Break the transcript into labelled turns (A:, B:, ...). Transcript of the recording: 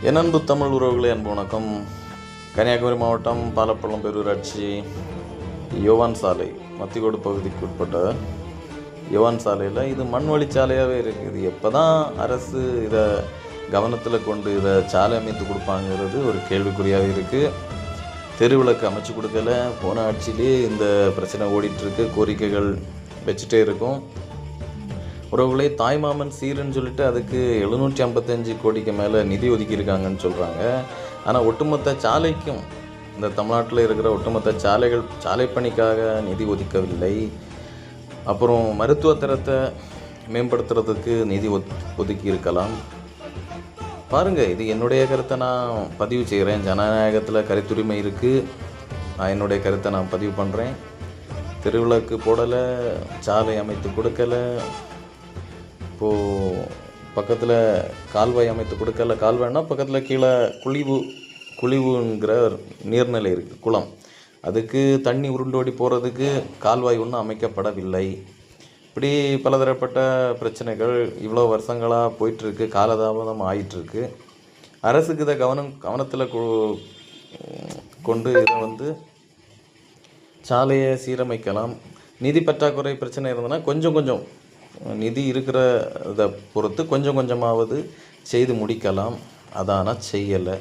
A: என் அன்பு தமிழ் உறவுகளே, அன்பு வணக்கம். கன்னியாகுமரி மாவட்டம் பாலப்பள்ளம் பேரூராட்சி யோவான் சாலை மத்திக்கோடு பகுதிக்கு உட்பட்ட யோவான் சாலையில் இது மண் வழிச்சாலையாகவே இருக்குது. இது எப்போ தான் அரசு இதை கவனத்தில் கொண்டு இதை சாலை அமைத்து கொடுப்பாங்கிறது ஒரு கேள்விக்குறியாகவே இருக்குது. தெருவிளக்கு அமைச்சு கொடுக்கல. போன ஆட்சியிலே இந்த பிரச்சனை ஓடிட்டுருக்கு. கோரிக்கைகள் வச்சுட்டே இருக்கும். உறவுகளே, தாய்மாமன் சீருன்னு சொல்லிட்டு அதுக்கு 755 கோடிக்கு மேலே நிதி ஒதுக்கியிருக்காங்கன்னு சொல்கிறாங்க. ஆனால் ஒட்டுமொத்த சாலைக்கும், இந்த தமிழ்நாட்டில் இருக்கிற ஒட்டுமொத்த சாலை பணிக்காக நிதி ஒதுக்கவில்லை. அப்புறம் மருத்துவ தரத்தை மேம்படுத்துறதுக்கு நிதி ஒதுக்கி இருக்கலாம். பாருங்கள், இது என்னுடைய கருத்தை நான் பதிவு செய்கிறேன். ஜனநாயகத்தில் கருத்துரிமை இருக்குது. நான் என்னுடைய கருத்தை நான் பதிவு பண்ணுறேன். தெருவிளக்கு போடலை, சாலை அமைத்து கொடுக்கலை, இப்போது பக்கத்தில் கால்வாய் அமைத்து கொடுக்கல. கால்வாய்னா பக்கத்தில் கீழே குழிவுங்கிற நீர்நிலை இருக்குது, குளம். அதுக்கு தண்ணி உருண்டோடி போகிறதுக்கு கால்வாய் ஒன்றும் அமைக்கப்படவில்லை. இப்படி பலதரப்பட்ட பிரச்சனைகள் இவ்வளோ வருஷங்களாக போயிட்டுருக்கு. காலதாமதம் ஆயிட்டுருக்கு. அரசுக்கு இதை கவனத்தில் கொண்டு இதை சாலையை சீரமைக்கலாம். நிதி பற்றாக்குறை பிரச்சனை இருந்ததுன்னா கொஞ்சம் நிதி இருக்கிறத பொறுத்து கொஞ்சமாவது செய்து முடிக்கலாம். அதானா செய்யலை.